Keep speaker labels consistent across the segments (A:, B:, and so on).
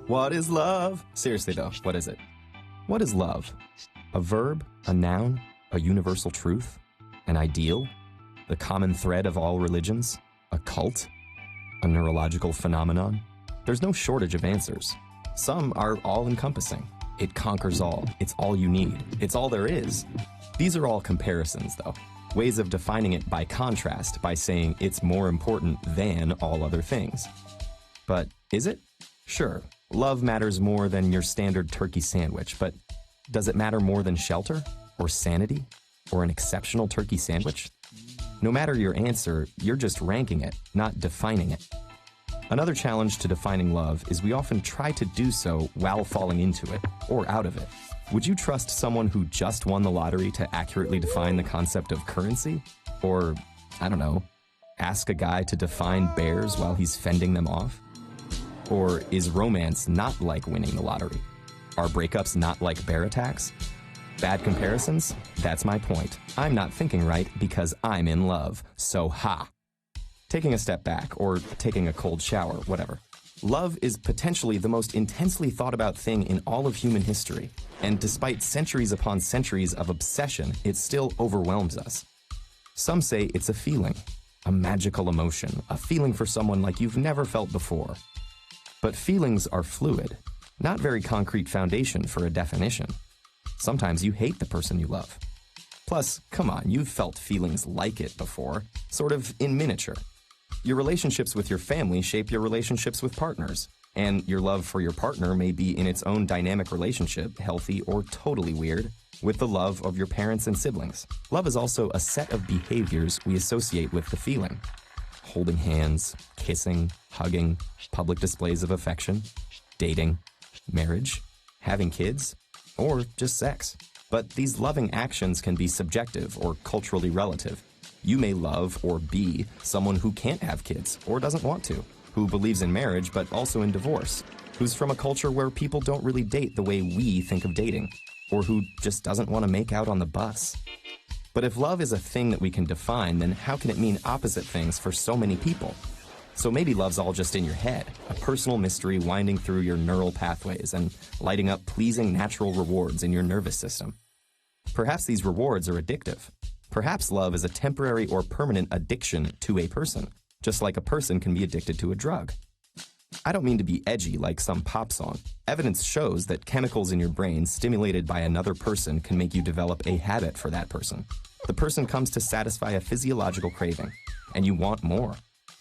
A: What is love? Seriously though, what is it? What is love? A verb? A noun? A universal truth? An ideal? The common thread of all religions? A cult? A neurological phenomenon? There's no shortage of answers. Some are all-encompassing. It conquers all. It's all you need. It's all there is. These are all comparisons, though. Ways of defining it by contrast, by saying it's more important than all other things. But is it? Sure, love matters more than your standard turkey sandwich, but does it matter more than shelter, or sanity, or an exceptional turkey sandwich? No matter your answer, you're just ranking it, not defining it. Another challenge to defining love is we often try to do so while falling into it, or out of it. Would you trust someone who just won the lottery to accurately define the concept of currency? Or, I don't know, ask a guy to define bears while he's fending them off? Or is romance not like winning the lottery? Are breakups not like bear attacks? Bad comparisons? That's my point. I'm not thinking right because I'm in love. So ha! Taking a step back, or taking a cold shower, whatever. Love is potentially the most intensely thought about thing in all of human history. And despite centuries upon centuries of obsession, it still overwhelms us. Some say it's a feeling, a magical emotion, a feeling for someone like you've never felt before. But feelings are fluid, not very concrete foundation for a definition. Sometimes you hate the person you love. Plus, come on, you've felt feelings like it before, sort of in miniature. Your relationships with your family shape your relationships with partners, and your love for your partner may be in its own dynamic relationship, healthy or totally weird, with the love of your parents and siblings. Love is also a set of behaviors we associate with the feeling. Holding hands, kissing, hugging, public displays of affection, dating, marriage, having kids, or just sex. But these loving actions can be subjective or culturally relative. You may love or be someone who can't have kids or doesn't want to, who believes in marriage but also in divorce, who's from a culture where people don't really date the way we think of dating, or who just doesn't want to make out on the bus. But if love is a thing that we can define, then how can it mean opposite things for so many people? So maybe love's all just in your head, a personal mystery winding through your neural pathways and lighting up pleasing natural rewards in your nervous system. Perhaps these rewards are addictive. Perhaps love is a temporary or permanent addiction to a person, just like a person can be addicted to a drug. I don't mean to be edgy like some pop song. Evidence shows that chemicals in your brain stimulated by another person can make you develop a habit for that person. The person comes to satisfy a physiological craving, and you want more.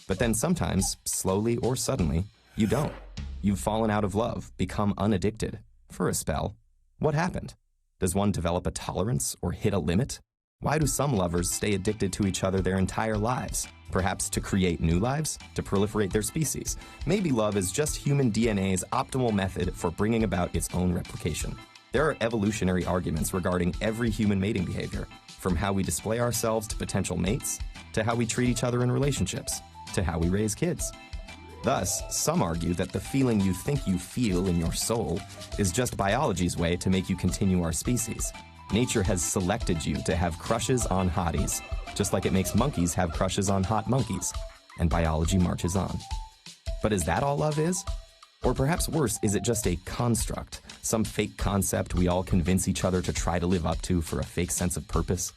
A: But then sometimes, slowly or suddenly, you don't. You've fallen out of love, become unaddicted. For a spell. What happened? Does one develop a tolerance or hit a limit? Why do some lovers stay addicted to each other their entire lives? Perhaps to create new lives? To proliferate their species? Maybe love is just human DNA's optimal method for bringing about its own replication. There are evolutionary arguments regarding every human mating behavior, from how we display ourselves to potential mates, to how we treat each other in relationships, to how we raise kids. Thus, some argue that the feeling you think you feel in your soul is just biology's way to make you continue our species. Nature has selected you to have crushes on hotties, just like it makes monkeys have crushes on hot monkeys, and biology marches on. But is that all love is? Or perhaps worse, is it just a construct, some fake concept we all convince each other to try to live up to for a fake sense of purpose?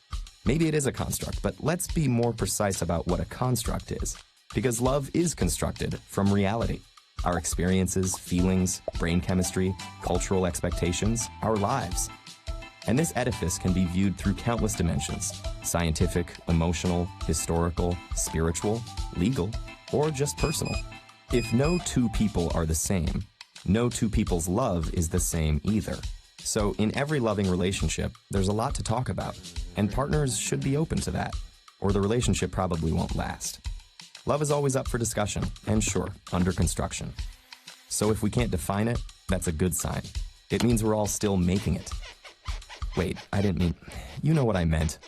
A: Maybe it is a construct, but let's be more precise about what a construct is. Because love is constructed from reality. Our experiences, feelings, brain chemistry, cultural expectations, our lives. And this edifice can be viewed through countless dimensions: scientific, emotional, historical, spiritual, legal, or just personal. If no two people are the same, no two people's love is the same either. So in every loving relationship, there's a lot to talk about, and partners should be open to that, or the relationship probably won't last. Love is always up for discussion, and sure, under construction. So if we can't define it, that's a good sign. It means we're all still making it. Wait, I didn't mean... You know what I meant.